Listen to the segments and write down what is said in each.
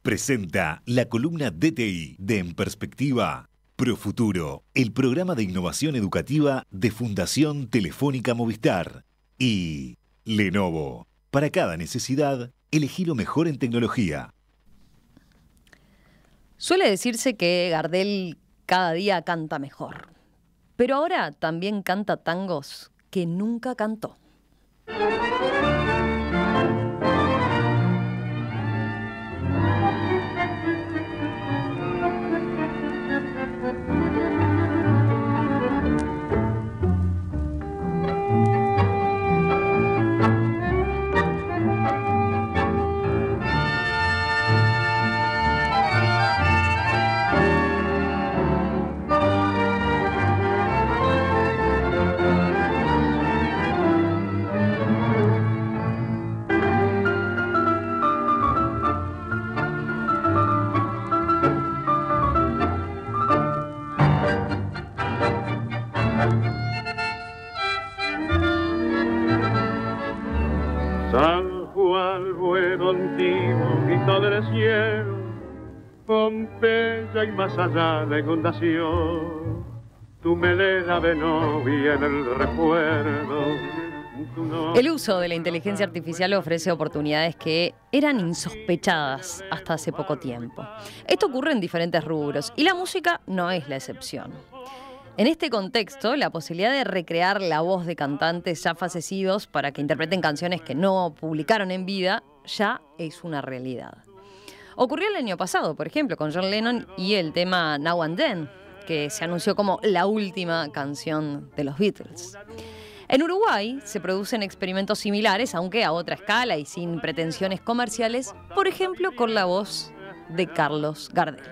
presenta la columna DTI de En Perspectiva, Profuturo, el programa de innovación educativa de Fundación Telefónica Movistar. Y Lenovo, para cada necesidad, elegí lo mejor en tecnología. Suele decirse que Gardel cada día canta mejor, pero ahora también canta tangos que nunca cantó. San Juan, bueno antiguo, grito del cielo, Pompeya y más allá la inundación, tu melena de novia en el recuerdo. El uso de la inteligencia artificial ofrece oportunidades que eran insospechadas hasta hace poco tiempo. Esto ocurre en diferentes rubros y la música no es la excepción. En este contexto, la posibilidad de recrear la voz de cantantes ya fallecidos para que interpreten canciones que no publicaron en vida ya es una realidad. Ocurrió el año pasado, por ejemplo, con John Lennon y el tema Now and Then, que se anunció como la última canción de los Beatles. En Uruguay se producen experimentos similares, aunque a otra escala y sin pretensiones comerciales, por ejemplo, con la voz de Carlos Gardel.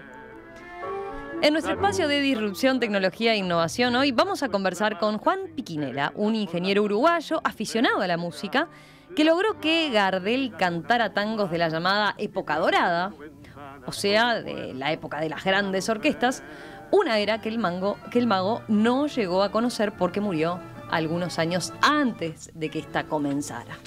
En nuestro espacio de disrupción, tecnología e innovación hoy vamos a conversar con Juan Piquinela, un ingeniero uruguayo aficionado a la música que logró que Gardel cantara tangos de la llamada época dorada, o sea, de la época de las grandes orquestas, una era que el mago no llegó a conocer porque murió algunos años antes de que esta comenzara.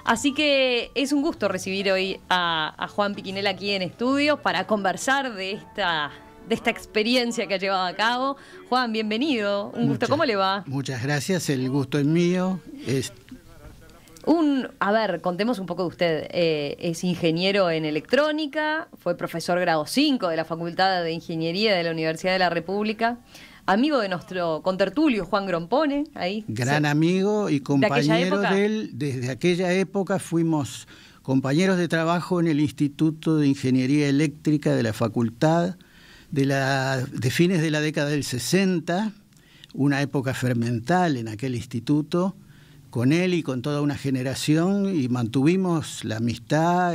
Así que es un gusto recibir hoy a Juan Piquinela aquí en estudio para conversar de esta experiencia que ha llevado a cabo. Juan, bienvenido. Un gusto. ¿Cómo le va? Muchas gracias. El gusto es mío. A ver, contemos un poco de usted. Es ingeniero en electrónica, fue profesor grado 5 de la Facultad de Ingeniería de la Universidad de la República, amigo de nuestro contertulio Juan Grompone. Ahí. Gran amigo y compañero de él. Desde aquella época fuimos compañeros de trabajo en el Instituto de Ingeniería Eléctrica de la Facultad, de fines de la década del 60, una época fermental en aquel instituto, con él y con toda una generación, y mantuvimos la amistad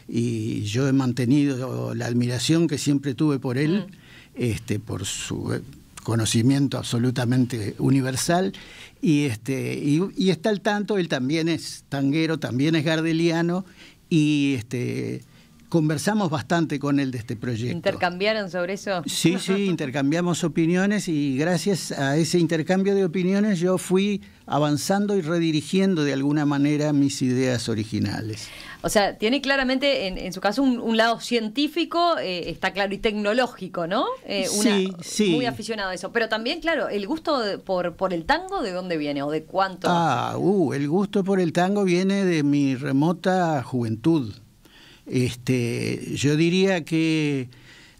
y yo he mantenido la admiración que siempre tuve por él, por su conocimiento absolutamente universal, y está al tanto. Él también es tanguero, también es gardeliano, y conversamos bastante con él de este proyecto. ¿Intercambiaron sobre eso? Sí, intercambiamos opiniones, y gracias a ese intercambio de opiniones yo fui avanzando y redirigiendo de alguna manera mis ideas originales. O sea, tiene claramente en su caso un lado científico, está claro, y tecnológico, ¿no? Sí. Muy aficionado a eso. Pero también, claro, el gusto por el tango, ¿de dónde viene o de cuánto? El gusto por el tango viene de mi remota juventud. Yo diría que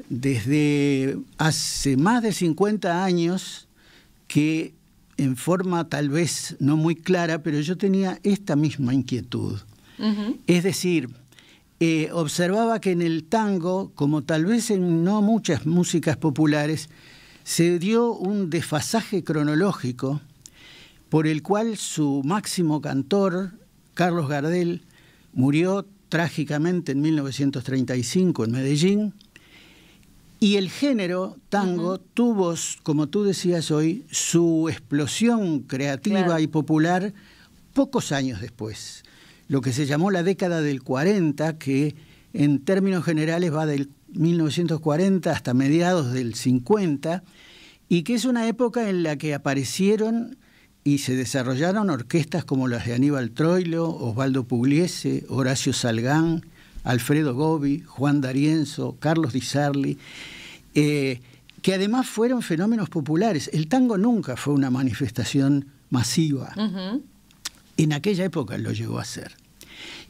desde hace más de 50 años que, en forma tal vez no muy clara, pero yo tenía esta misma inquietud. Uh-huh. Es decir, observaba que en el tango, como tal vez en no muchas músicas populares, se dio un desfasaje cronológico por el cual su máximo cantor, Carlos Gardel, murió trágicamente en 1935 en Medellín, y el género tango tuvo, como tú decías hoy, su explosión creativa y popular pocos años después, lo que se llamó la década del 40, que en términos generales va del 1940 hasta mediados del 50, y que es una época en la que aparecieron y se desarrollaron orquestas como las de Aníbal Troilo, Osvaldo Pugliese, Horacio Salgán, Alfredo Gobi, Juan D'Arienzo, Carlos Di Sarli, que además fueron fenómenos populares. El tango nunca fue una manifestación masiva. Ujú. En aquella época lo llegó a ser.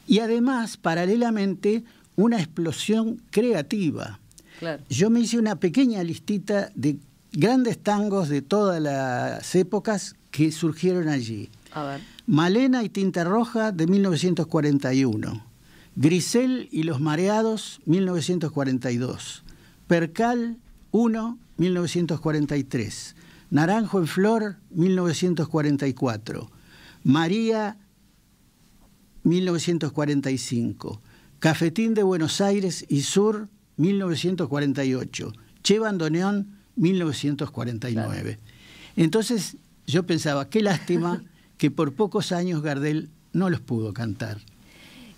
Y además, paralelamente, una explosión creativa. Claro. Yo me hice una pequeña listita de grandes tangos de todas las épocas que surgieron allí. A ver. Malena y Tinta Roja, de 1941. Grisel y los Mareados, 1942. Percal 1, 1943. Naranjo en Flor, 1944. María, 1945. Cafetín de Buenos Aires y Sur, 1948. Che Bandoneón, 1949. Entonces yo pensaba, qué lástima que por pocos años Gardel no los pudo cantar.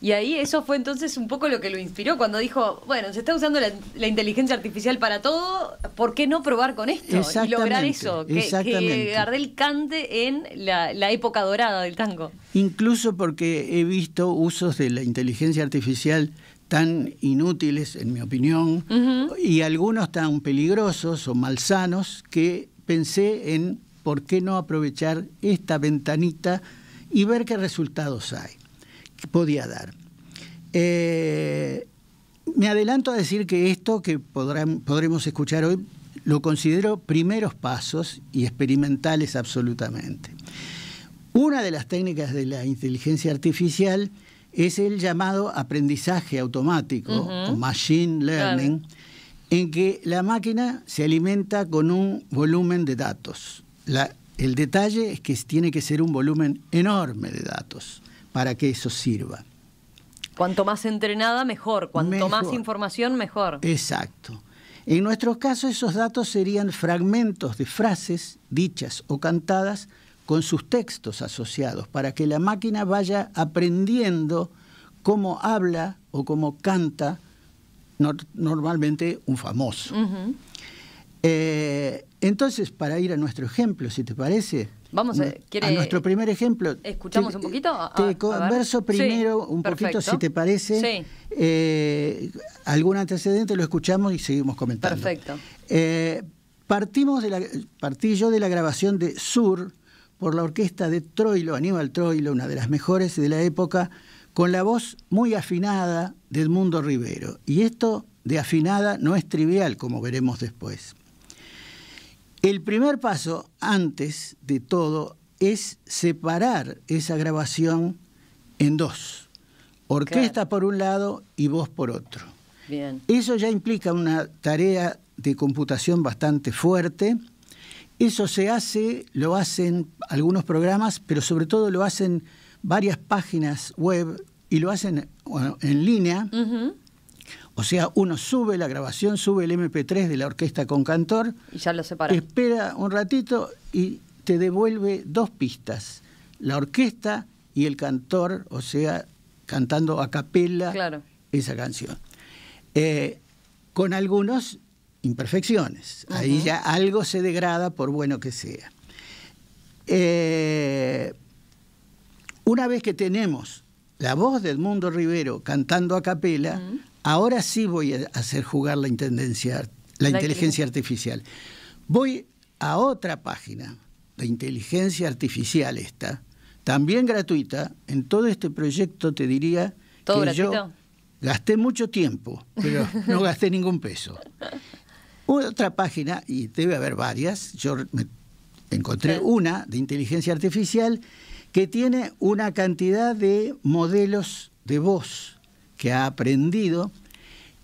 Y ahí eso fue entonces un poco lo que lo inspiró cuando dijo, bueno, se está usando la inteligencia artificial para todo, ¿por qué no probar con esto? Y lograr eso, que Gardel cante en la época dorada del tango. Incluso porque he visto usos de la inteligencia artificial tan inútiles, en mi opinión, y algunos tan peligrosos o malsanos, que pensé en por qué no aprovechar esta ventanita y ver qué resultados hay, que podía dar. Me adelanto a decir que esto que podremos escuchar hoy lo considero primeros pasos y experimentales absolutamente. Una de las técnicas de la inteligencia artificial es el llamado aprendizaje automático, o machine learning, claro, en que la máquina se alimenta con un volumen de datos. El detalle es que tiene que ser un volumen enorme de datos para que eso sirva. Cuanto más entrenada, mejor. Cuanto más información, mejor. Exacto. En nuestro caso, esos datos serían fragmentos de frases dichas o cantadas con sus textos asociados, para que la máquina vaya aprendiendo cómo habla o cómo canta normalmente un famoso. Entonces, para ir a nuestro ejemplo, si te parece, vamos a nuestro primer ejemplo. ¿Escuchamos un poquito? Te converso primero un poquito, si te parece. Sí. Algún antecedente lo escuchamos y seguimos comentando. Perfecto. Partí yo de la grabación de Sur por la orquesta de Troilo, Aníbal Troilo, una de las mejores de la época, con la voz muy afinada de Edmundo Rivero. Y esto de afinada no es trivial, como veremos después. El primer paso, antes de todo, es separar esa grabación en dos. Orquesta, claro, por un lado y voz por otro. Bien. Eso ya implica una tarea de computación bastante fuerte. Eso lo hacen algunos programas, pero sobre todo lo hacen varias páginas web y lo hacen en línea. O sea, uno sube la grabación, sube el MP3 de la orquesta con cantor. Y ya lo separa. Espera un ratito y te devuelve dos pistas. La orquesta y el cantor, o sea, cantando a capella, claro, esa canción. Con algunas imperfecciones. Ahí ya algo se degrada por bueno que sea. Una vez que tenemos la voz de Edmundo Rivero cantando a capella, ahora sí voy a hacer jugar la inteligencia artificial. Voy a otra página de inteligencia artificial también gratuita. En todo este proyecto te diría ¿todo que gratuito? Yo gasté mucho tiempo, pero no gasté ningún peso. Otra página, y debe haber varias, yo encontré una de inteligencia artificial que tiene una cantidad de modelos de voz que ha aprendido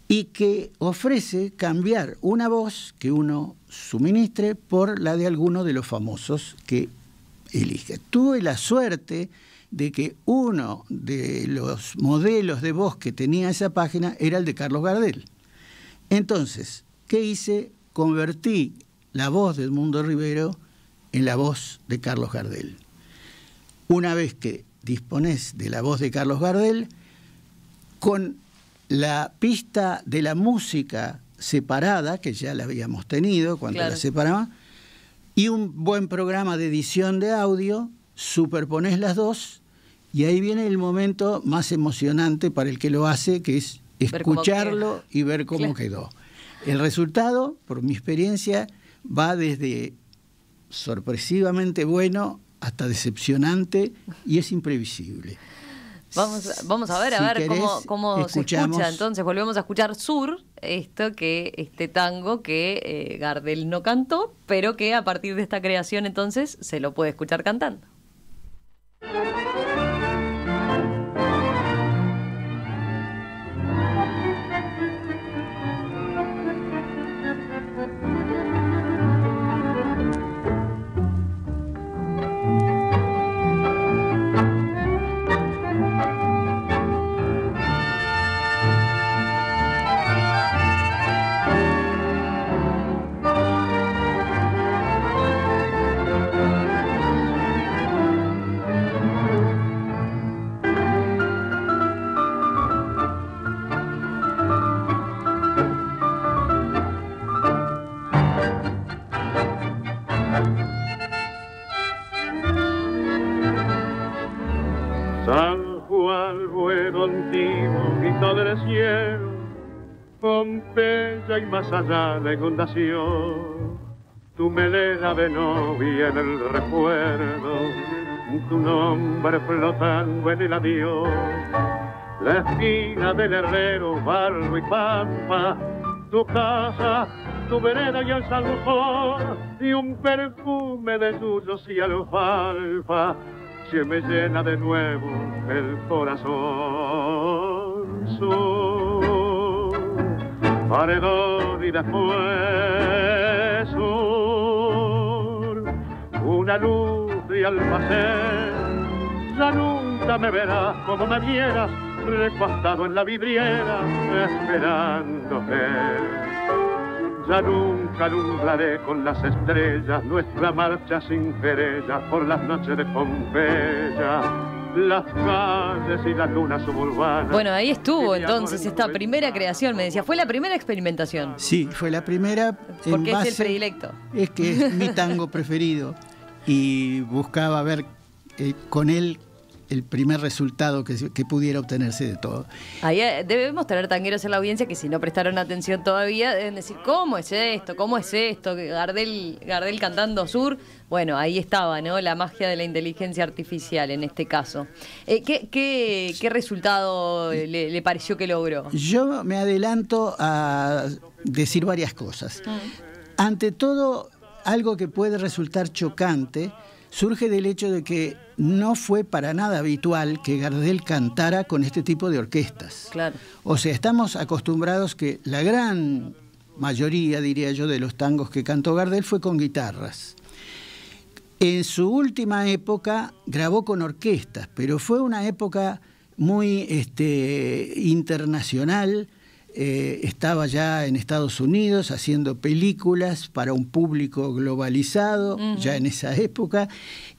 y que ofrece cambiar una voz que uno suministre por la de alguno de los famosos que elige. Tuve la suerte de que uno de los modelos de voz que tenía esa página era el de Carlos Gardel. Entonces, ¿qué hice? Convertí la voz de Edmundo Rivero en la voz de Carlos Gardel. Una vez que disponés de la voz de Carlos Gardel, con la pista de la música separada, que ya la habíamos tenido cuando claro, la separaba, y un buen programa de edición de audio, superponés las dos Y ahí viene el momento más emocionante para el que lo hace, que es escucharlo y ver cómo quedó. El resultado, por mi experiencia, va desde sorpresivamente bueno hasta decepcionante y es imprevisible. Vamos a ver cómo se escucha. Entonces volvemos a escuchar Sur, este tango que Gardel no cantó, pero que a partir de esta creación entonces se lo puede escuchar cantando. San Juan fue contigo, hijo del cielo, Pompeya y más allá la inundación. Tu melena de novia en el recuerdo, tu nombre flotando en el adiós. La esquina del herrero, barro y pampa, tu casa, tu vereda y el salujón, y un perfume de yuyos y alfalfa que me llena de nuevo el corazón. Sur, paredón y después sur, una luz de almacén. Ya nunca me verás como me vieras, recostado en la vidriera, esperándote. Ya nunca alumbraré con las estrellas nuestra marcha sin querella por las noches de Pompeya, las calles y las lunas suburbanas. Bueno, ahí estuvo entonces esta primera creación, me decía, fue la primera experimentación. Sí, fue la primera. Porque es el predilecto. Es que es mi tango preferido y buscaba ver con él el primer resultado que pudiera obtenerse de todo. Ahí debemos tener tangueros en la audiencia que si no prestaron atención todavía deben decir, ¿cómo es esto? ¿Cómo es esto? Gardel cantando Sur. Bueno, ahí estaba, ¿no? La magia de la inteligencia artificial en este caso. ¿Qué resultado le pareció que logró? Yo me adelanto a decir varias cosas. Ante todo, algo que puede resultar chocante surge del hecho de que no fue para nada habitual que Gardel cantara con este tipo de orquestas. Claro. O sea, estamos acostumbrados que la gran mayoría, diría yo, de los tangos que cantó Gardel fue con guitarras. En su última época grabó con orquestas, pero fue una época muy internacional. Estaba ya en Estados Unidos haciendo películas para un público globalizado, ya en esa época,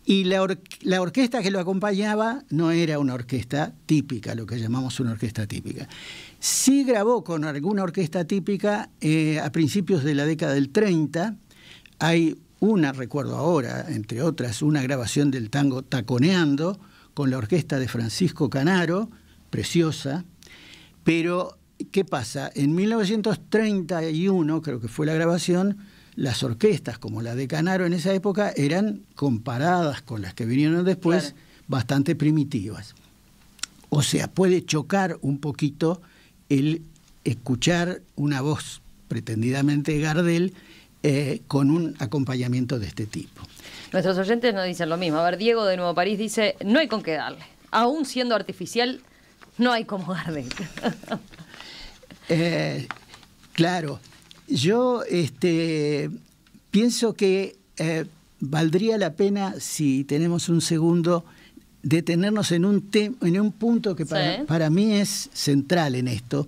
y la orquesta que lo acompañaba no era una orquesta típica, lo que llamamos una orquesta típica. Sí grabó con alguna orquesta típica a principios de la década del 30, hay recuerdo ahora, entre otras, una grabación del tango Taconeando, con la orquesta de Francisco Canaro, preciosa, pero ¿qué pasa? En 1931, creo que fue la grabación, las orquestas como la de Canaro en esa época eran, comparadas con las que vinieron después, claro, bastante primitivas. O sea, puede chocar un poquito el escuchar una voz pretendidamente Gardel con un acompañamiento de este tipo. Nuestros oyentes nos dicen lo mismo. A ver, Diego de Nuevo París dice, no hay con qué darle. Aún siendo artificial, no hay como Gardel. Claro, yo pienso que valdría la pena, si tenemos un segundo, detenernos en un punto que para mí es central en esto,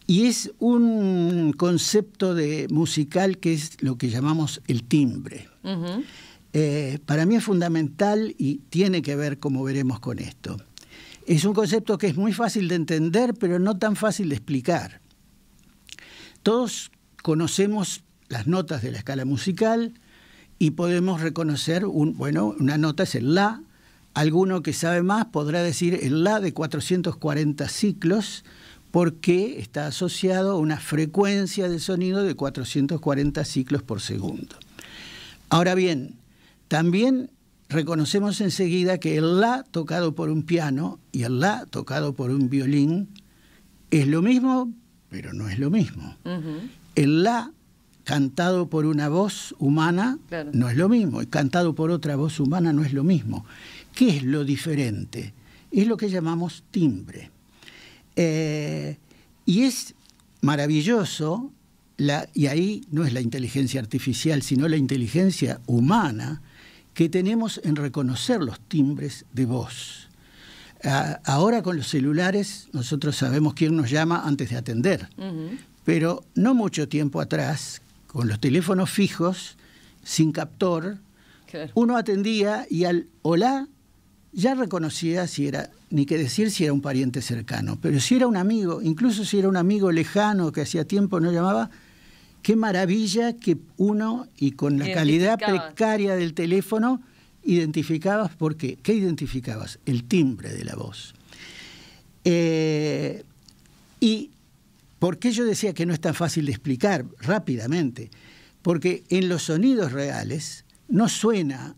y es un concepto musical que es lo que llamamos el timbre. Para mí es fundamental y tiene que ver, como veremos, con esto. Es un concepto que es muy fácil de entender, pero no tan fácil de explicar. Todos conocemos las notas de la escala musical y podemos reconocer, una nota es el La, alguno que sabe más podrá decir el La de 440 ciclos, porque está asociado a una frecuencia de sonido de 440 ciclos por segundo. Ahora bien, también reconocemos enseguida que el La tocado por un piano y el La tocado por un violín es lo mismo, pero no es lo mismo. El La cantado por una voz humana no es lo mismo, y cantado por otra voz humana no es lo mismo. ¿Qué es lo diferente? Es lo que llamamos timbre. Y es maravilloso, y ahí no es la inteligencia artificial, sino la inteligencia humana que tenemos en reconocer los timbres de voz. Ahora con los celulares nosotros sabemos quién nos llama antes de atender, pero no mucho tiempo atrás, con los teléfonos fijos, sin captor, uno atendía y al hola ya reconocía si era, ni que decir si era un pariente cercano, pero si era un amigo, incluso si era un amigo lejano que hacía tiempo no llamaba, qué maravilla que uno, y con la calidad precaria del teléfono, identificabas. ¿Por qué? ¿Qué identificabas? El timbre de la voz. ¿Y por qué yo decía que no es tan fácil de explicar rápidamente? Porque en los sonidos reales no suena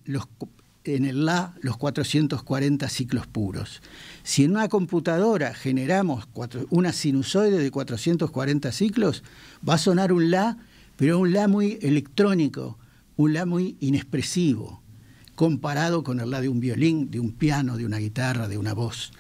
en el La los 440 ciclos puros. Si en una computadora generamos una sinusoide de 440 ciclos, va a sonar un La, pero un La muy electrónico, un La muy inexpresivo, comparado con el La de un violín, de un piano, de una guitarra, de una voz.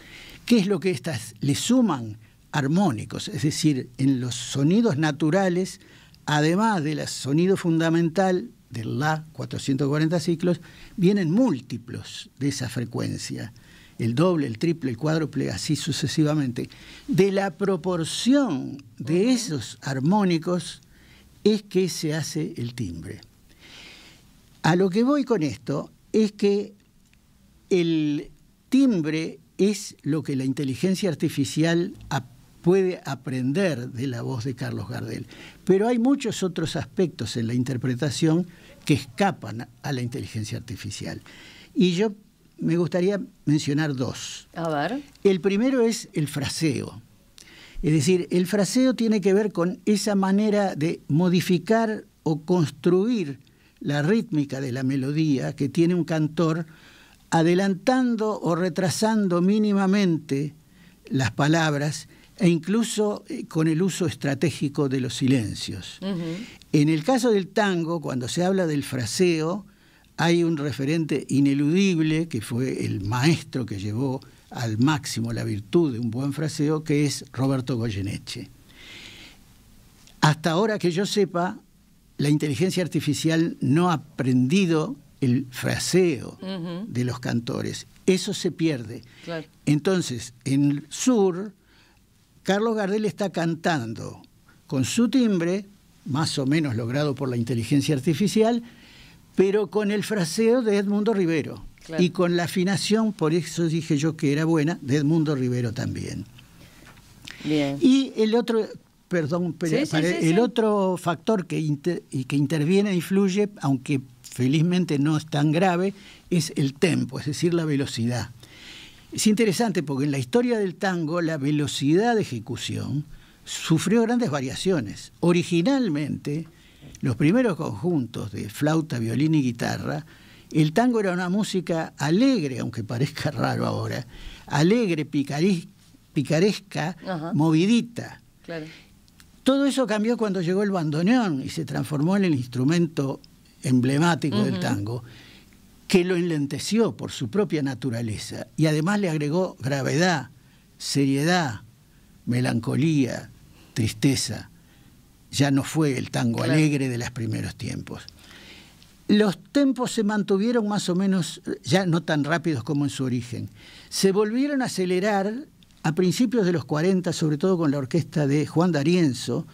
¿Qué es lo que estas le suman? Armónicos, es decir, en los sonidos naturales, además del sonido fundamental del La 440 ciclos, vienen múltiplos de esa frecuencia, el doble, el triple, el cuádruple, así sucesivamente. De la proporción de esos armónicos es que se hace el timbre. A lo que voy con esto es que el timbre es lo que la inteligencia artificial puede aprender de la voz de Carlos Gardel. Pero hay muchos otros aspectos en la interpretación que escapan a la inteligencia artificial. Y yo me gustaría mencionar dos. A ver. El primero es el fraseo. Es decir, el fraseo tiene que ver con esa manera de modificar o construir la rítmica de la melodía que tiene un cantor, adelantando o retrasando mínimamente las palabras, e incluso con el uso estratégico de los silencios. En el caso del tango, cuando se habla del fraseo, hay un referente ineludible, que fue el maestro que llevó al máximo la virtud de un buen fraseo, que es Roberto Goyeneche. Hasta ahora que yo sepa, la inteligencia artificial no ha aprendido el fraseo de los cantores. Eso se pierde. Claro. Entonces, en el sur, Carlos Gardel está cantando con su timbre, más o menos logrado por la inteligencia artificial, pero con el fraseo de Edmundo Rivero. Claro. Y con la afinación, por eso dije yo que era buena, de Edmundo Rivero también. Bien. Y el otro, otro factor que interviene e influye, aunque felizmente no es tan grave, es el tempo, es decir, la velocidad. Es interesante porque en la historia del tango la velocidad de ejecución sufrió grandes variaciones. Originalmente, los primeros conjuntos de flauta, violín y guitarra, el tango era una música alegre, aunque parezca raro ahora, alegre, picaresca, movidita. Claro. Todo eso cambió cuando llegó el bandoneón y se transformó en el instrumento emblemático del tango, que lo enlenteció por su propia naturaleza y además le agregó gravedad, seriedad, melancolía, tristeza. Ya no fue el tango alegre de los primeros tiempos. Los tempos se mantuvieron más o menos, ya no tan rápidos como en su origen. Se volvieron a acelerar a principios de los 40, sobre todo con la orquesta de Juan D'Arienzo,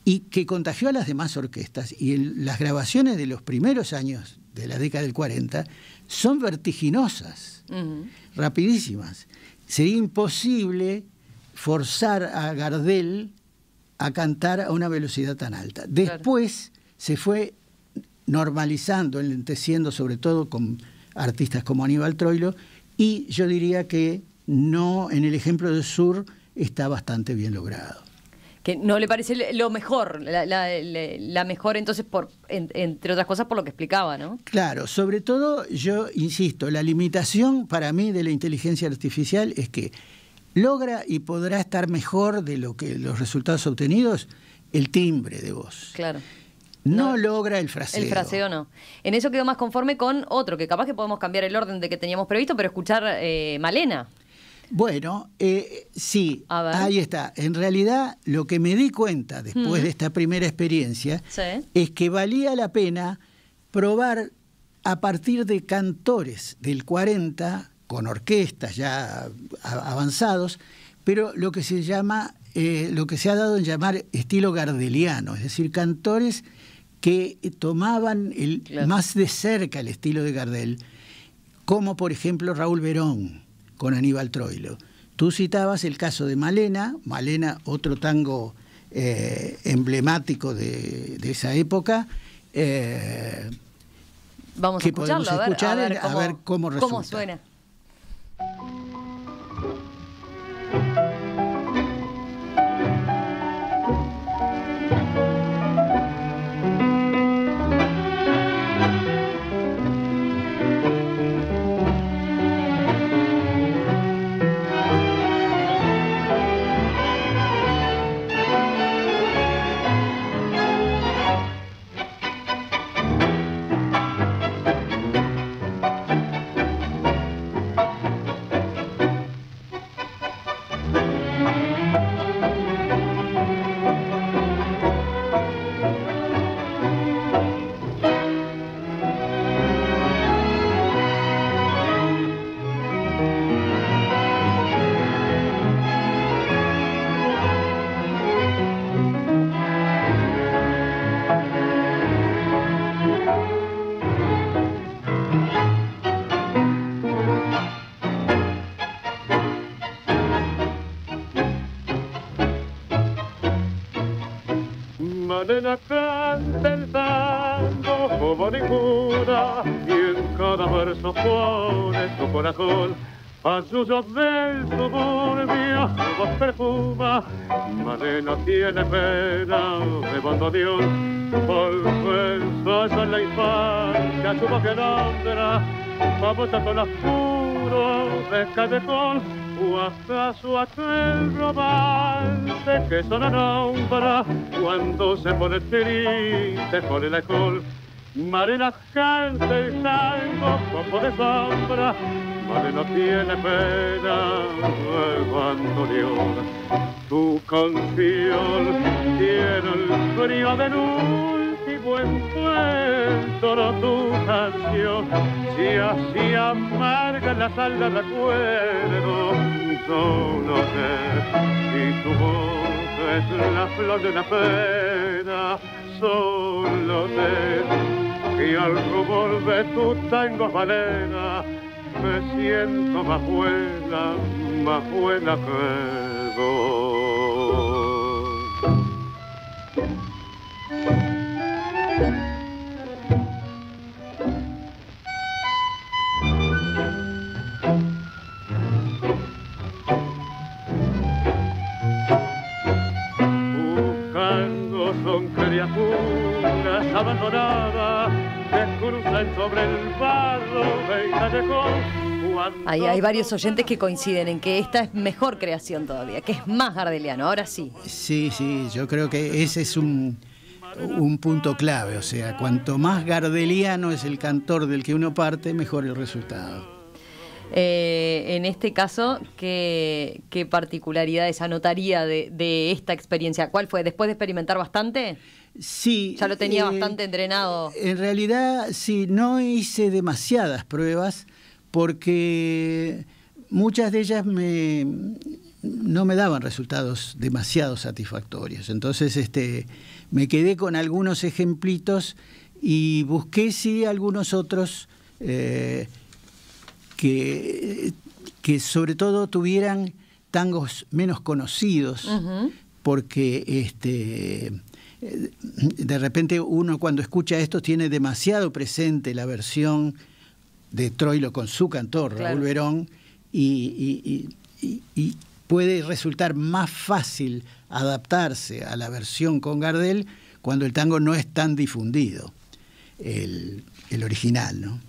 y que contagió a las demás orquestas. Y las grabaciones de los primeros años de la década del 40 son vertiginosas, rapidísimas. Sería imposible forzar a Gardel a cantar a una velocidad tan alta. Después se fue normalizando, enlenteciendo, sobre todo con artistas como Aníbal Troilo, y yo diría que no, en el ejemplo del sur está bastante bien logrado. Que no le parece lo mejor, la mejor entonces, entre otras cosas, por lo que explicaba, ¿no? Claro, sobre todo, yo insisto, la limitación para mí de la inteligencia artificial es que logra y podrá estar mejor de lo que los resultados obtenidos el timbre de voz. Claro. No logra el fraseo. El fraseo no. En eso quedo más conforme con otro, que capaz que podemos cambiar el orden de que teníamos previsto, pero escuchar Malena. Bueno, sí, ahí está. En realidad, lo que me di cuenta después de esta primera experiencia es que valía la pena probar a partir de cantores del 40, con orquestas ya avanzados, pero lo que se llama, lo que se ha dado en llamar estilo gardeliano, es decir, cantores que tomaban más de cerca el estilo de Gardel, como por ejemplo Raúl Verón con Aníbal Troilo. Tú citabas el caso de Malena, otro tango emblemático de esa época, vamos a escucharlo, a ver cómo resulta. ¿Cómo suena? Malena canta el tango como ninguna y en cada verso pone su corazón. A sus del suburbio su voz perfuma. Malena tiene pena de bandoneón. Volversos en la infancia su voz que nombra. Famosa con apuro de cadecón. ¿O acaso aquel romance que solo nombra cuando se pone triste por el alcohol? Malena canta el tango como de sombra. Malena tiene pena cuando llora. Tu canción tiene el frío del último encuentro. Tu canción, si así amarga la sal del recuerdo, solo sé, y tu voz es la flor de una pena. Solo sé que al rumor de tu tango Malena me siento más buena que vos. Buscando son criaturas abandonadas que cruzan sobre el barro del callejón. Hay varios oyentes que coinciden en que esta es mejor creación todavía, que es más gardeliano, ahora sí. Sí, yo creo que ese es un punto clave, o sea, cuanto más gardeliano es el cantor del que uno parte, mejor el resultado. En este caso, ¿qué particularidades anotaría de esta experiencia? ¿Cuál fue? ¿Después de experimentar bastante? Sí. ¿Ya lo tenía bastante entrenado? En realidad, sí, no hice demasiadas pruebas porque muchas de ellas no me daban resultados demasiado satisfactorios. Entonces me quedé con algunos ejemplitos y busqué sí algunos otros que sobre todo tuvieran tangos menos conocidos, porque de repente uno cuando escucha esto tiene demasiado presente la versión de Troilo con su cantor, Claro. Raúl Verón, y puede resultar más fácil adaptarse a la versión con Gardel cuando el tango no es tan difundido, el original, ¿no?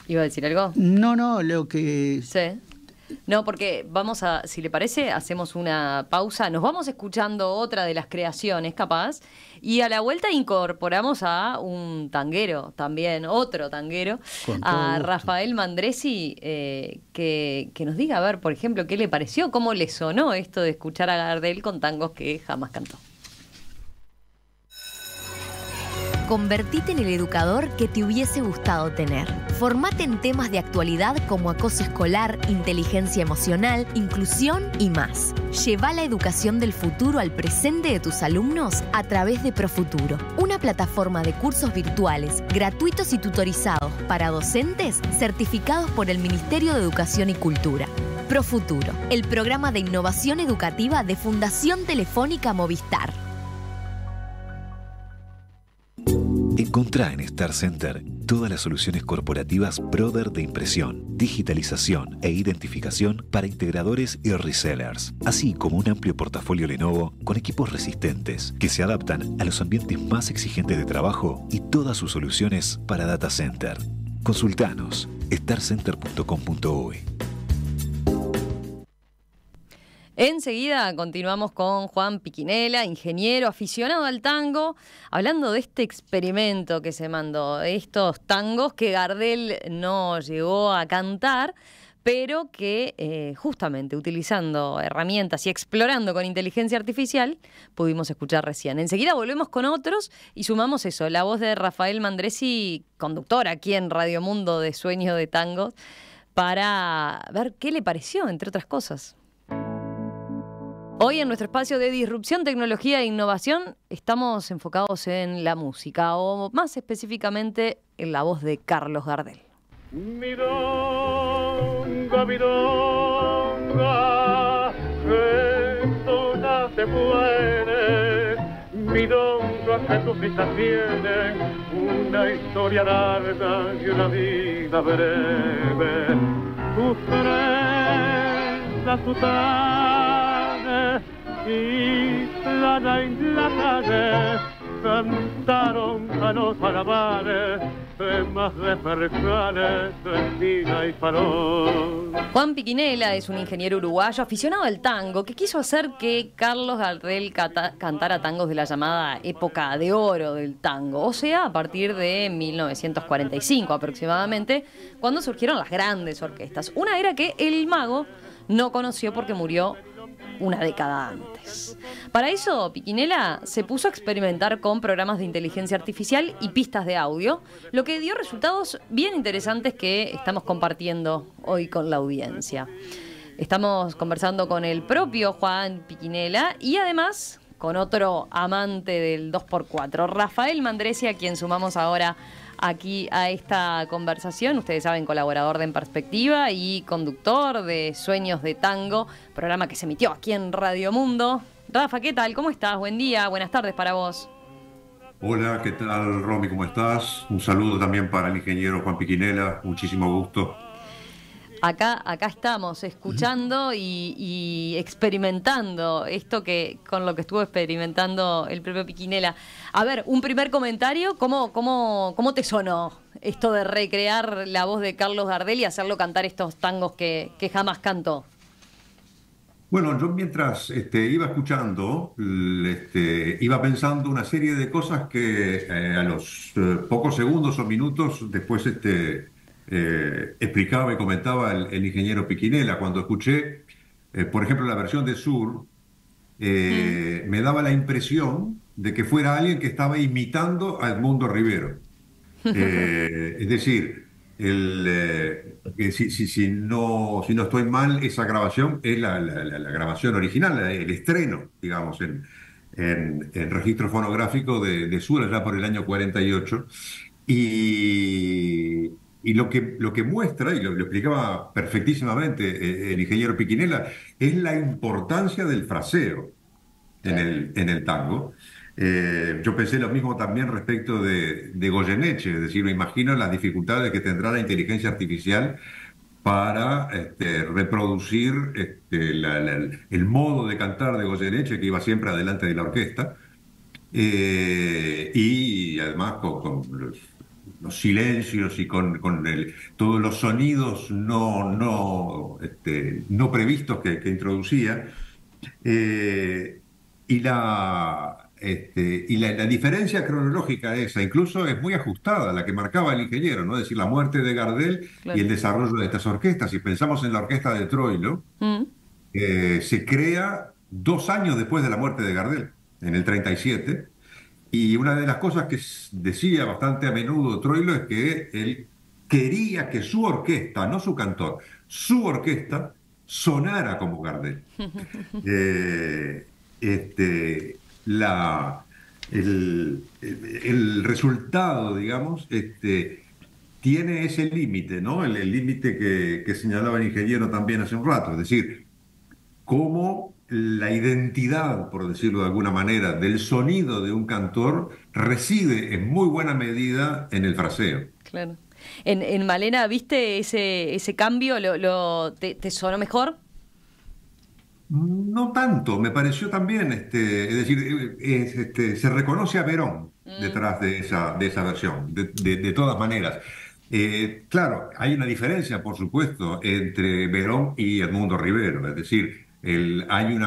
¿Iba a decir algo? No, lo que... Sí. No, porque vamos a, si le parece, hacemos una pausa, nos vamos escuchando otra de las creaciones, capaz, y a la vuelta incorporamos a un tanguero también, otro tanguero, Con todo a gusto. Rafael Mandresi, que nos diga, a ver, por ejemplo, qué le pareció, cómo le sonó esto de escuchar a Gardel con tangos que jamás cantó. Convertite en el educador que te hubiese gustado tener. Formate en temas de actualidad como acoso escolar, inteligencia emocional, inclusión y más. Lleva la educación del futuro al presente de tus alumnos a través de Profuturo, una plataforma de cursos virtuales, gratuitos y tutorizados para docentes certificados por el Ministerio de Educación y Cultura. Profuturo, el programa de innovación educativa de Fundación Telefónica Movistar. Encontrá en Star Center todas las soluciones corporativas Brother de impresión, digitalización e identificación para integradores y resellers, así como un amplio portafolio Lenovo con equipos resistentes que se adaptan a los ambientes más exigentes de trabajo y todas sus soluciones para data center. Consultanos starcenter.com.uy. Enseguida continuamos con Juan Piquinela, ingeniero, aficionado al tango, hablando de este experimento que se mandó, estos tangos que Gardel no llegó a cantar, pero que justamente utilizando herramientas y explorando con inteligencia artificial pudimos escuchar recién. Enseguida volvemos con otros y sumamos eso, la voz de Rafael Mandresi, conductor aquí en Radio Mundo de Sueño de Tangos, para ver qué le pareció, entre otras cosas. Hoy en nuestro espacio de disrupción, tecnología e innovación estamos enfocados en la música, o más específicamente en la voz de Carlos Gardel. Milonga, milonga, que tú no te mueres. Milonga, que tus vistas tienen una historia larga y una vida breve. Tus trenzas, tu y plana en la calle cantaron a los alabares temas de percales, esquina y farol. Juan Piquinela es un ingeniero uruguayo aficionado al tango que quiso hacer que Carlos Gardel cantara tangos de la llamada época de oro del tango, o sea, a partir de 1945 aproximadamente, cuando surgieron las grandes orquestas. Una era que el mago no conoció porque murió una década antes. Para eso, Piquinela se puso a experimentar con programas de inteligencia artificial y pistas de audio, lo que dio resultados bien interesantes que estamos compartiendo hoy con la audiencia. Estamos conversando con el propio Juan Piquinela y además con otro amante del 2x4, Rafael Mandresi, a quien sumamos ahora aquí a esta conversación. Ustedes saben, colaborador de En Perspectiva y conductor de Sueños de Tango, programa que se emitió aquí en Radio Mundo. Rafa, ¿qué tal? ¿Cómo estás? Buen día, buenas tardes para vos. Hola, ¿qué tal, Romy? ¿Cómo estás? Un saludo también para el ingeniero Juan Piquinela, muchísimo gusto. Acá estamos escuchando y experimentando esto que con lo que estuvo experimentando el propio Piquinela. A ver, un primer comentario, ¿cómo te sonó esto de recrear la voz de Carlos Gardel y hacerlo cantar estos tangos que jamás cantó? Bueno, yo mientras iba escuchando, iba pensando una serie de cosas que a los pocos segundos o minutos después explicaba y comentaba el ingeniero Piquinela. Cuando escuché, por ejemplo, la versión de Sur, me daba la impresión de que fuera alguien que estaba imitando a Edmundo Rivero. Es decir, si no estoy mal, esa grabación es la grabación original, el estreno, digamos, en registro fonográfico de Sur, allá por el año 48. Y lo que muestra, y lo explicaba perfectísimamente el ingeniero Piquinela, es la importancia del fraseo en el tango. Yo pensé lo mismo también respecto de Goyeneche, es decir, me imagino las dificultades que tendrá la inteligencia artificial para reproducir el modo de cantar de Goyeneche, que iba siempre adelante de la orquesta, y además con los silencios y con todos los sonidos no previstos que introducía. Y la diferencia cronológica esa, incluso es muy ajustada a la que marcaba el ingeniero, ¿no? Es decir, la muerte de Gardel Claro. y el desarrollo de estas orquestas. Si pensamos en la orquesta de Troilo, se crea 2 años después de la muerte de Gardel, en el 37, y una de las cosas que decía bastante a menudo Troilo es que él quería que su orquesta, no su cantor, su orquesta sonara como Gardel. Eh, este, la, el resultado, digamos, tiene ese límite, ¿no? El límite que señalaba el ingeniero también hace un rato, es decir, cómo la identidad, por decirlo de alguna manera, del sonido de un cantor reside en muy buena medida en el fraseo. Claro. En Malena, ¿viste ese cambio? ¿Te sonó mejor? No tanto, me pareció también, es decir, se reconoce a Verón detrás de esa versión, de todas maneras. Claro, hay una diferencia, por supuesto, entre Verón y Edmundo Rivero, es decir, hay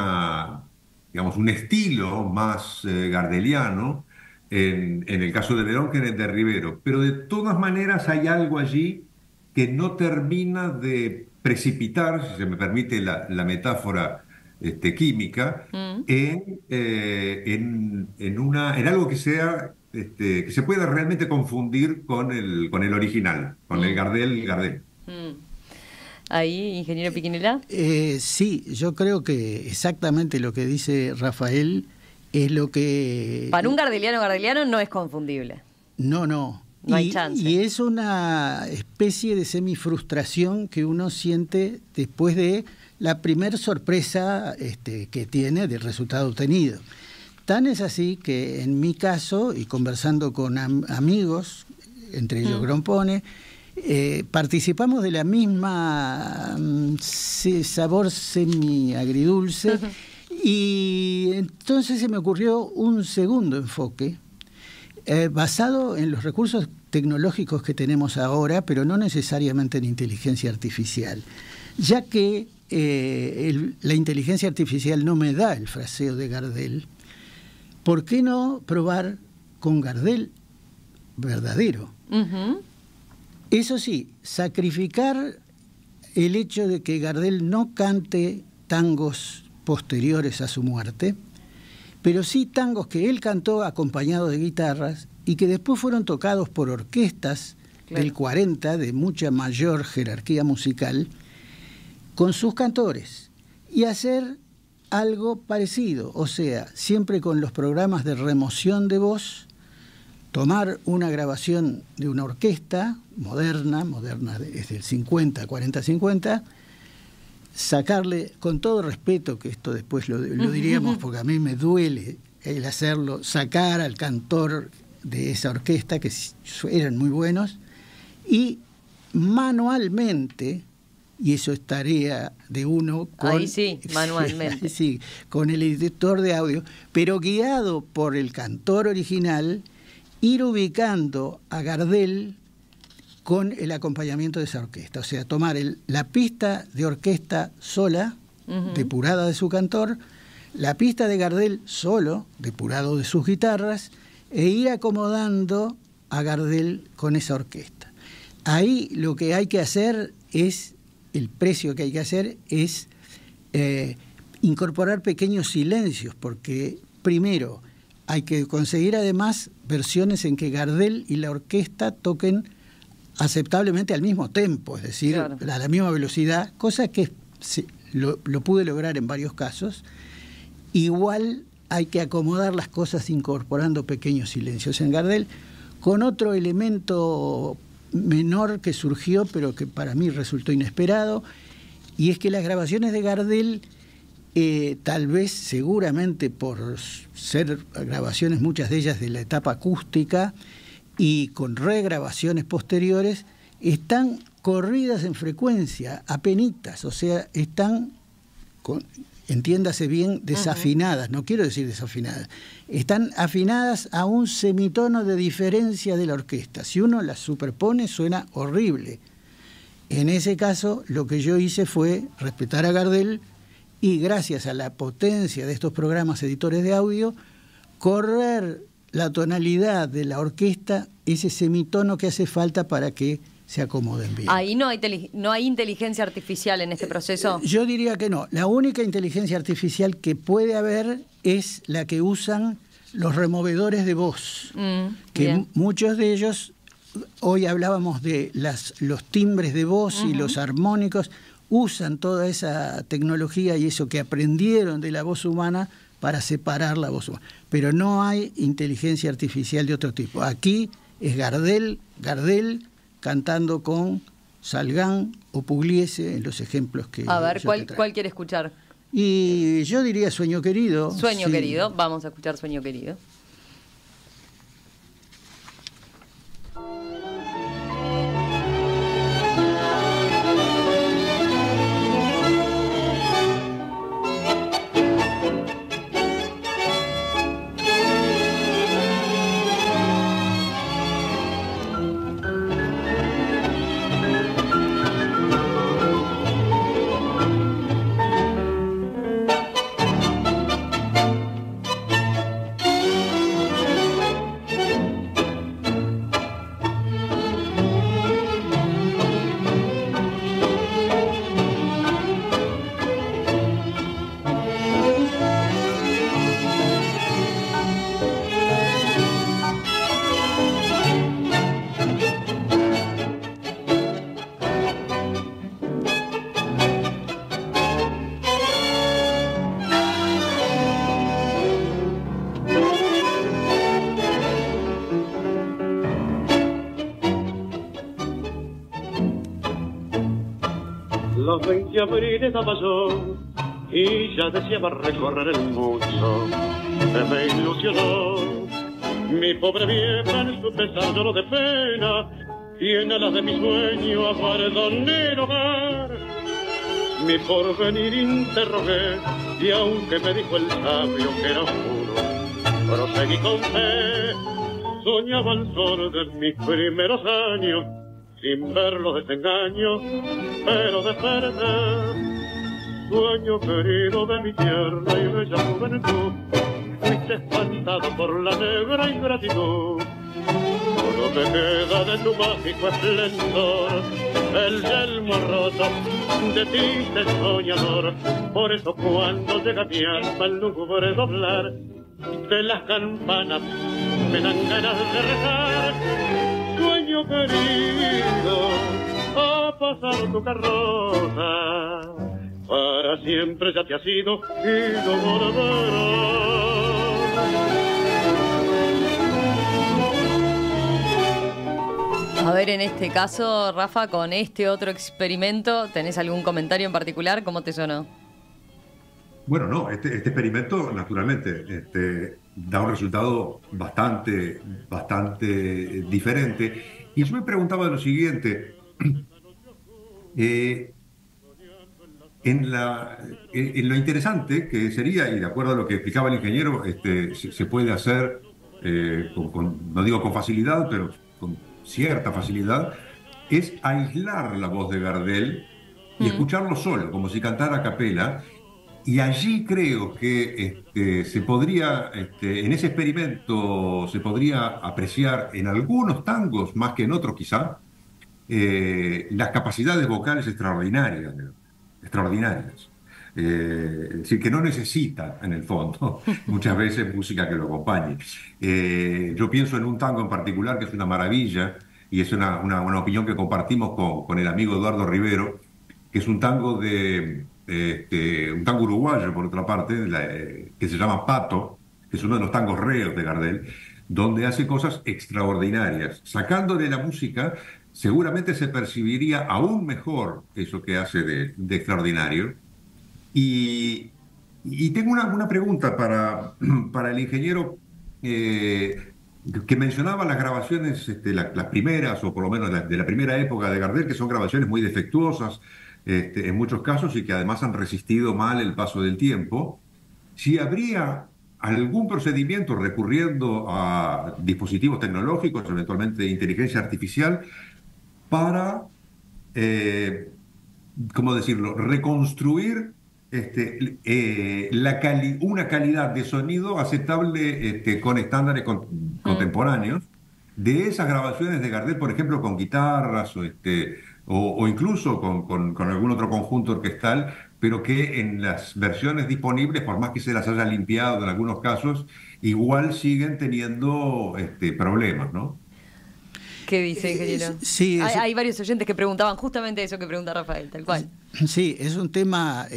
digamos, un estilo más gardeliano en el caso de Verón que en el de Rivero, pero de todas maneras hay algo allí que no termina de precipitar, si se me permite la metáfora química, en algo que sea, que se pueda realmente confundir con el original, con el Gardel. Ahí, ingeniero Piquinela. Sí, yo creo que exactamente lo que dice Rafael es lo que... Para un gardeliano no es confundible. No. No hay chance. Y es una especie de semifrustración que uno siente después de la primer sorpresa que tiene del resultado obtenido. Tan es así que en mi caso, y conversando con amigos, entre ellos Grompone, participamos de la misma sabor semi-agridulce, y entonces se me ocurrió un segundo enfoque, basado en los recursos tecnológicos que tenemos ahora, pero no necesariamente en inteligencia artificial, ya que la inteligencia artificial no me da el fraseo de Gardel. ¿Por qué no probar con Gardel verdadero? Eso sí, sacrificar el hecho de que Gardel no cante tangos posteriores a su muerte, pero sí tangos que él cantó acompañado de guitarras y que después fueron tocados por orquestas del 40 de mucha mayor jerarquía musical con sus cantores, y hacer algo parecido, o sea, siempre con los programas de remoción de voz, tomar una grabación de una orquesta moderna desde el 50, 40-50, sacarle, con todo respeto, que esto después lo diríamos porque a mí me duele el hacerlo, sacar al cantor de esa orquesta, que eran muy buenos, y manualmente, y eso es tarea de uno con, ahí sí, manualmente. Sí, con el editor de audio, pero guiado por el cantor original, ir ubicando a Gardel con el acompañamiento de esa orquesta. O sea, tomar la pista de orquesta sola, depurada de su cantor, la pista de Gardel solo, depurado de sus guitarras, e ir acomodando a Gardel con esa orquesta. Ahí lo que hay que hacer es, el precio que hay que hacer es incorporar pequeños silencios, porque primero hay que conseguir además versiones en que Gardel y la orquesta toquen aceptablemente al mismo tempo, es decir, a la misma velocidad, cosa que lo pude lograr en varios casos. Igual hay que acomodar las cosas incorporando pequeños silencios en Gardel, con otro elemento menor que surgió, pero que para mí resultó inesperado, y es que las grabaciones de Gardel tal vez, seguramente por ser grabaciones, muchas de ellas de la etapa acústica y con regrabaciones posteriores, están corridas en frecuencia, apenitas, o sea, están, entiéndase bien, desafinadas, no quiero decir desafinadas, están afinadas a un semitono de diferencia de la orquesta. Si uno las superpone, suena horrible. En ese caso, lo que yo hice fue respetar a Gardel y, gracias a la potencia de estos programas editores de audio, correr la tonalidad de la orquesta, ese semitono que hace falta para que se acomoden bien. Ahí no hay inteligencia artificial en este proceso. Yo diría que no. La única inteligencia artificial que puede haber es la que usan los removedores de voz, que bien. muchos de ellos, hoy hablábamos de los timbres de voz y los armónicos, usan toda esa tecnología y eso que aprendieron de la voz humana para separar la voz humana. Pero no hay inteligencia artificial de otro tipo. Aquí es Gardel cantando con Salgán o Pugliese en los ejemplos que... A ver, ¿cuál quiere escuchar? Y yo diría Sueño Querido. Sueño sí. Querido, vamos a escuchar Sueño Querido. Los 20 abriles daba yo y ya deseaba recorrer el mundo. Me ilusionó mi pobre vieja, en su pesar lloró de pena y en alas de mi sueño aguardoné el hogar. Mi porvenir interrogué y aunque me dijo el sabio que era oscuro, proseguí con fe. Soñaba el sol de mis primeros años sin ver los desengaños, pero desperté. Sueño querido de mi tierra y bella juventud, fuiste espantado por la negra ingratitud. Solo te queda de tu mágico esplendor el yelmo roto de triste soñador. Por eso cuando llega mi alma el lúgubre doblar de las campanas me dan ganas de rezar. Sueño querido, a pasar tu carroza, para siempre ya te has ido y no volverás. A ver, en este caso, Rafa, con este otro experimento, ¿tenés algún comentario en particular? ¿Cómo te sonó? Bueno, no, este experimento, naturalmente, da un resultado bastante diferente. Y yo me preguntaba lo siguiente, en lo interesante que sería, y de acuerdo a lo que explicaba el ingeniero, se puede hacer, no digo con facilidad, pero con cierta facilidad, es aislar la voz de Gardel y escucharlo solo, como si cantara a capela. Y allí creo que se podría, en ese experimento, se podría apreciar en algunos tangos, más que en otros quizá, las capacidades vocales extraordinarias. Es decir, que no necesita, en el fondo, muchas veces música que lo acompañe. Yo pienso en un tango en particular que es una maravilla, y es una opinión que compartimos con el amigo Eduardo Rivero, que es un tango un tango uruguayo, por otra parte, que se llama Pato, que es uno de los tangos reos de Gardel, donde hace cosas extraordinarias. Sacándole la música, seguramente se percibiría aún mejor eso que hace de extraordinario. Y Y tengo una pregunta para el ingeniero que mencionaba las grabaciones, las primeras, o por lo menos de la primera época de Gardel, que son grabaciones muy defectuosas en muchos casos y que además han resistido mal el paso del tiempo. Si habría algún procedimiento recurriendo a dispositivos tecnológicos, eventualmente de inteligencia artificial, para ¿cómo decirlo?, reconstruir una calidad de sonido aceptable con estándares contemporáneos de esas grabaciones de Gardel, por ejemplo, con guitarras o incluso con algún otro conjunto orquestal, pero que en las versiones disponibles, por más que se las haya limpiado en algunos casos, igual siguen teniendo problemas, ¿no? ¿Qué dice, ingeniero? Sí, hay varios oyentes que preguntaban justamente eso que pregunta Rafael, tal cual. Sí, es un tema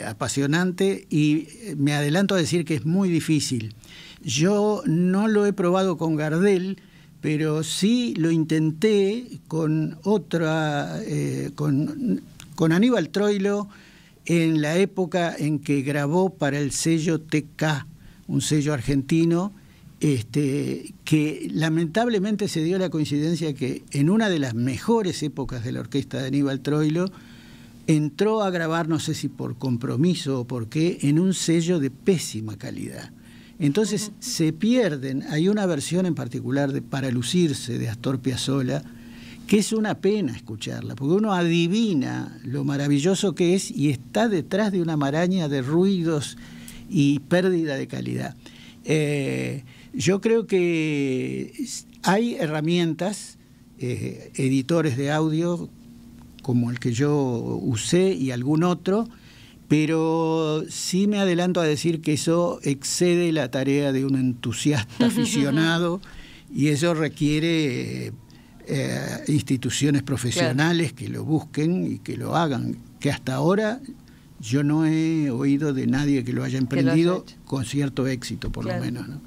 apasionante y me adelanto a decir que es muy difícil. Yo no lo he probado con Gardel, pero sí lo intenté con con Aníbal Troilo en la época en que grabó para el sello TK, un sello argentino, que lamentablemente se dio la coincidencia que en una de las mejores épocas de la orquesta de Aníbal Troilo entró a grabar, no sé si por compromiso o por qué, en un sello de pésima calidad. Entonces se pierden. Hay una versión en particular de Para lucirse de Astor Piazzolla que es una pena escucharla, porque uno adivina lo maravilloso que es y está detrás de una maraña de ruidos y pérdida de calidad. Yo creo que hay herramientas, editores de audio, como el que yo usé y algún otro, pero sí me adelanto a decir que eso excede la tarea de un entusiasta aficionado y eso requiere instituciones profesionales que lo busquen y que lo hagan, que hasta ahora yo no he oído de nadie que lo haya emprendido con cierto éxito, por lo menos, ¿no?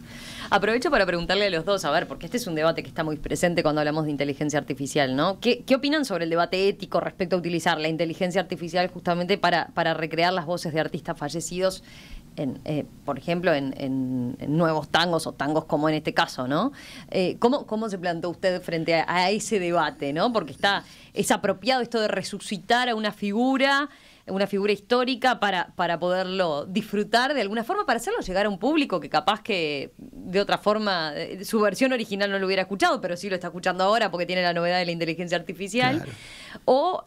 Aprovecho para preguntarle a los dos, a ver, porque este es un debate que está muy presente cuando hablamos de inteligencia artificial, ¿no? ¿Qué opinan sobre el debate ético respecto a utilizar la inteligencia artificial justamente para recrear las voces de artistas fallecidos, por ejemplo, en nuevos tangos o tangos como en este caso, ¿no? ¿Cómo se planteó usted frente a ese debate, ¿no? Porque es apropiado esto de resucitar a una figura histórica para poderlo disfrutar de alguna forma, para hacerlo llegar a un público que capaz que de otra forma su versión original no lo hubiera escuchado, pero sí lo está escuchando ahora porque tiene la novedad de la inteligencia artificial. Claro. O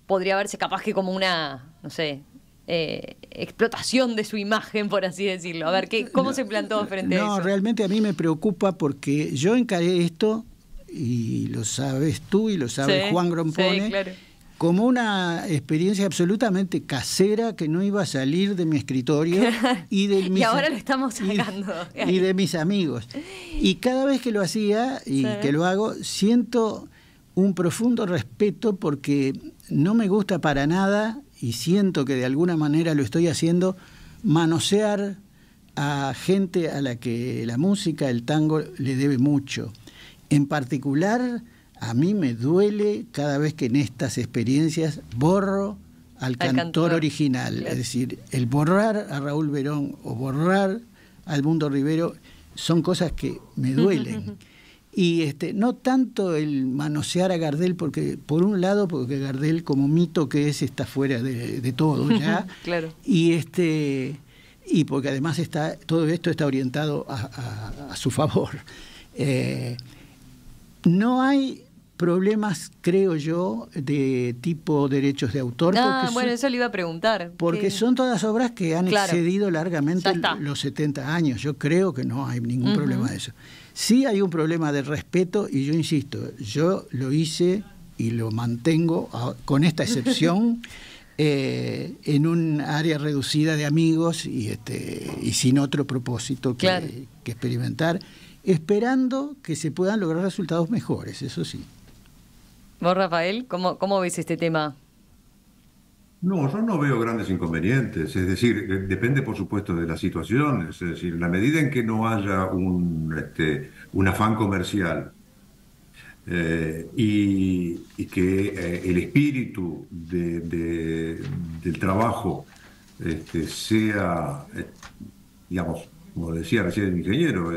podría verse capaz que como una, no sé, explotación de su imagen, por así decirlo. A ver, ¿cómo se planteó frente a eso? No, realmente a mí me preocupa porque yo encaré esto, y lo sabes tú y lo sabe Juan Grompone, claro, como una experiencia absolutamente casera que no iba a salir de mi escritorio y ahora lo estamos sacando. Y de mis amigos. Y cada vez que lo hacía y que lo hago, siento un profundo respeto porque no me gusta para nada, y siento que de alguna manera lo estoy haciendo, manosear a gente a la que la música, el tango, le debe mucho. En particular, a mí me duele cada vez que en estas experiencias borro al cantor original. Claro. Es decir, el borrar a Raúl Verón o borrar al Mundo Rivero son cosas que me duelen. Y no tanto el manosear a Gardel, porque por un lado, porque Gardel como mito que es, está fuera de todo ya. Claro. Y porque además todo esto está orientado a su favor. No hay problemas, creo yo, de tipo derechos de autor. Bueno, eso le iba a preguntar. Porque son todas obras que han excedido largamente los 70 años. Yo creo que no hay ningún problema de eso. Sí hay un problema de respeto, y yo insisto, yo lo hice y lo mantengo con esta excepción en un área reducida de amigos y sin otro propósito que experimentar, esperando que se puedan lograr resultados mejores, eso sí. ¿Vos, Rafael, cómo ves este tema? No, yo no veo grandes inconvenientes, es decir, depende por supuesto de la situación, es decir, en la medida en que no haya un afán comercial y que el espíritu del trabajo sea, digamos, como decía recién el ingeniero,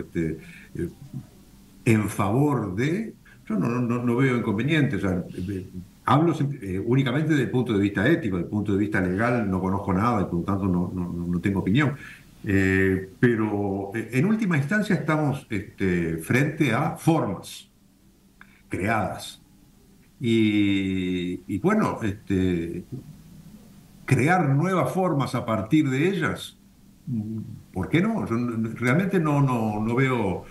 en favor de, yo no veo inconveniente. O sea, hablo únicamente desde el punto de vista ético, desde el punto de vista legal no conozco nada y por lo tanto no tengo opinión. Pero en última instancia estamos frente a formas creadas. Y bueno, crear nuevas formas a partir de ellas, ¿por qué no? Yo realmente no veo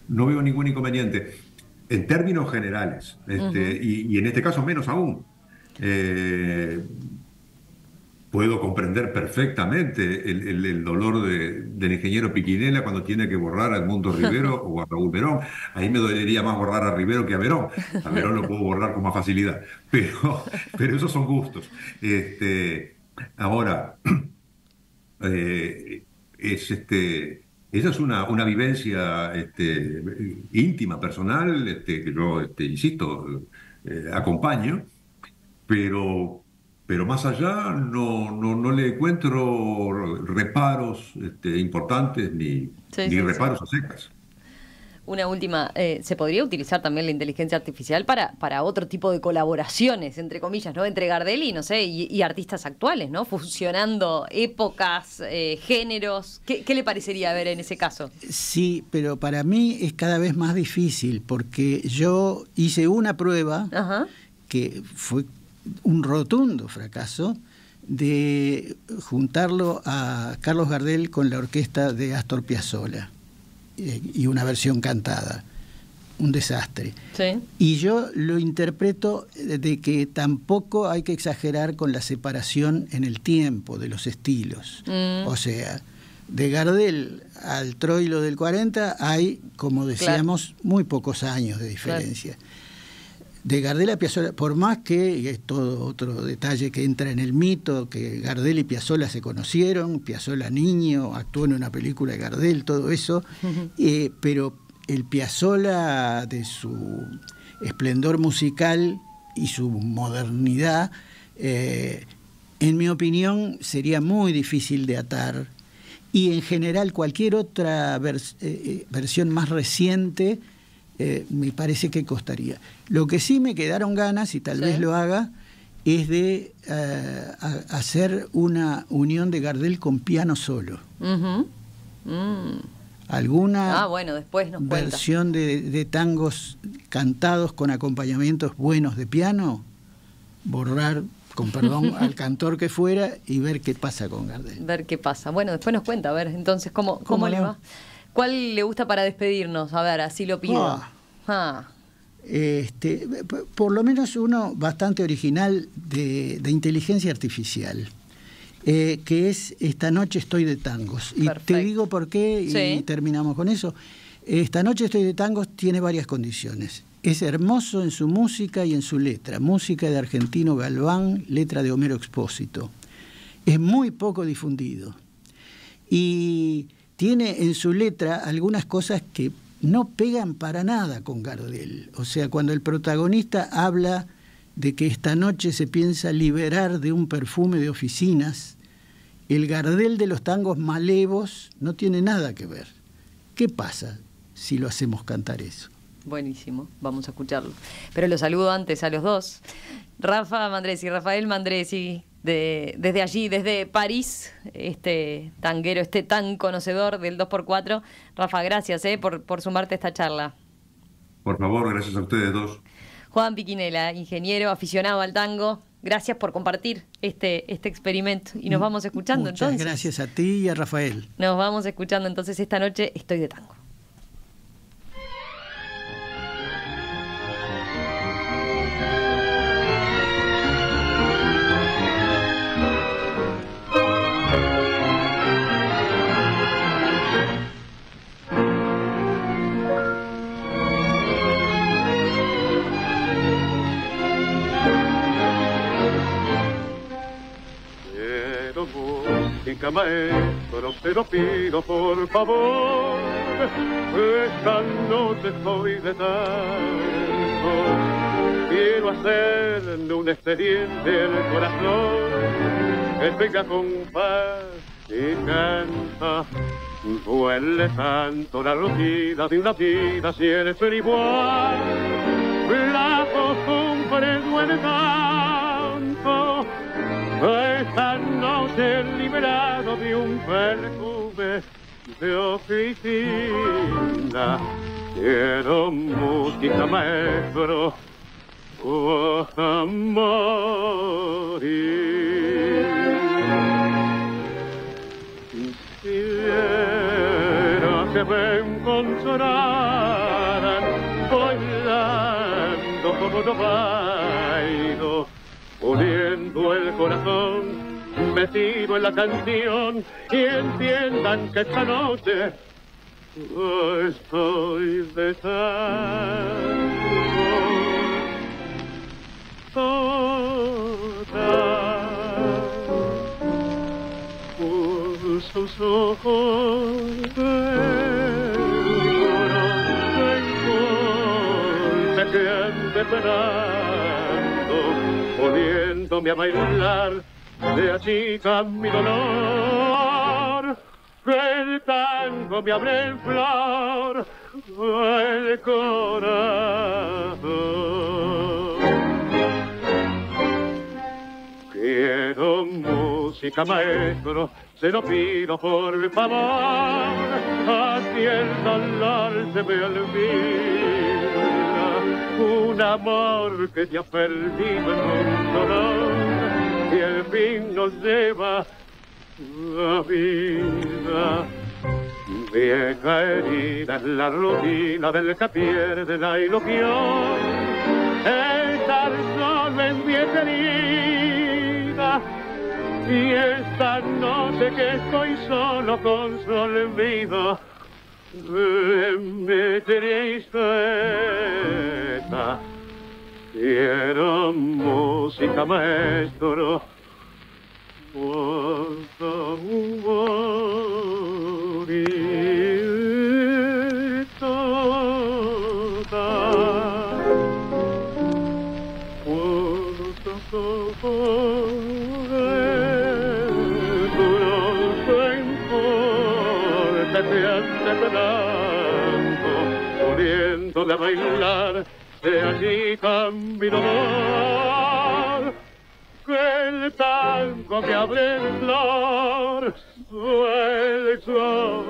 ningún inconveniente en términos generales, y en este caso menos aún. Puedo comprender perfectamente el dolor del ingeniero Piquinela cuando tiene que borrar a Edmundo Rivero o a Raúl Verón. Ahí me dolería más borrar a Rivero que a Verón. A Verón lo puedo borrar con más facilidad. Pero esos son gustos. Ahora, esa es una vivencia íntima, personal, que yo, insisto, acompaño, pero más allá no le encuentro reparos importantes ni reparos a secas. Una última, ¿se podría utilizar también la inteligencia artificial para otro tipo de colaboraciones, entre comillas, ¿no? Entre Gardel y, no sé, y artistas actuales, ¿no? Fusionando épocas, géneros. ¿Qué le parecería ver en ese caso? Sí, pero para mí es cada vez más difícil, porque yo hice una prueba que fue un rotundo fracaso, de juntarlo a Carlos Gardel con la orquesta de Astor Piazzolla y una versión cantada, un desastre. Sí. Y yo lo interpreto de que tampoco hay que exagerar con la separación en el tiempo de los estilos. O sea, de Gardel al Troilo del 40 hay, como decíamos, muy pocos años de diferencia. Claro. De Gardel a Piazzolla, por más que, y es todo otro detalle que entra en el mito, que Gardel y Piazzolla se conocieron, Piazzolla niño, actuó en una película de Gardel, todo eso, pero el Piazzolla de su esplendor musical y su modernidad, en mi opinión, sería muy difícil de atar, y en general cualquier otra versión más reciente me parece que costaría. Lo que sí me quedaron ganas, y tal vez lo haga, es de hacer una unión de Gardel con piano solo. Alguna después nos versión de tangos cantados con acompañamientos buenos de piano, borrar, con perdón, al cantor que fuera, y ver qué pasa con Gardel. Ver qué pasa. Bueno, después nos cuenta, a ver, entonces, ¿cómo le va? ¿Cuál le gusta para despedirnos? A ver, así lo pido. Por lo menos uno bastante original de inteligencia artificial, que es Esta noche estoy de tangos. Y perfecto. Te digo por qué y terminamos con eso. Esta noche estoy de tangos tiene varias condiciones. Es hermoso en su música y en su letra. Música de Argentino Galván, letra de Homero Expósito. Es muy poco difundido. Y tiene en su letra algunas cosas que no pegan para nada con Gardel. O sea, cuando el protagonista habla de que esta noche se piensa liberar de un perfume de oficinas, el Gardel de los tangos malevos no tiene nada que ver. ¿Qué pasa si lo hacemos cantar eso? Buenísimo, vamos a escucharlo. Pero los saludo antes a los dos. Rafa Mandresi, Rafael Mandresi, desde allí, desde París, tanguero, tan conocedor del 2x4. Rafa, gracias por sumarte a esta charla. Por favor, gracias a ustedes dos. Juan Piquinela, ingeniero, aficionado al tango, gracias por compartir este experimento. Y nos vamos escuchando entonces. Muchas gracias a ti y a Rafael. Nos vamos escuchando entonces esta noche, Estoy de Tango. Maestro, te lo pido por favor, esta noche estoy de tango, quiero hacerle un expediente al corazón, venga compás y canta. Duele tanto la rutina de una vida siempre igual. La costumbre duele tanto. Esta noche liberado de un perfume de oficina. Quiero música, maestro, o a morir. Quisiera que me encontraran bailando como no bailo, poniendo el corazón metido en la canción y entiendan que esta noche estoy besando por sus ojos de que ande esperando, poniéndome a bailar de achica mi dolor. El tango me abre en flor el corazón. Quiero música, maestro, se lo pido por favor, así el dolor se me olvida. Un amor que se ha perdido en un dolor y el fin nos lleva la vida. Vieja herida en la rutina del que pierde la ilusión. Estar solo en vieja herida. Y esta noche que estoy solo con su olvido, mi tristeza. Quiero música, maestro, por favor, y toda, por favor, no importa que ande esperando, poniéndole a bailar de allí mi dolor. Que el tango me abre en flor, el sol.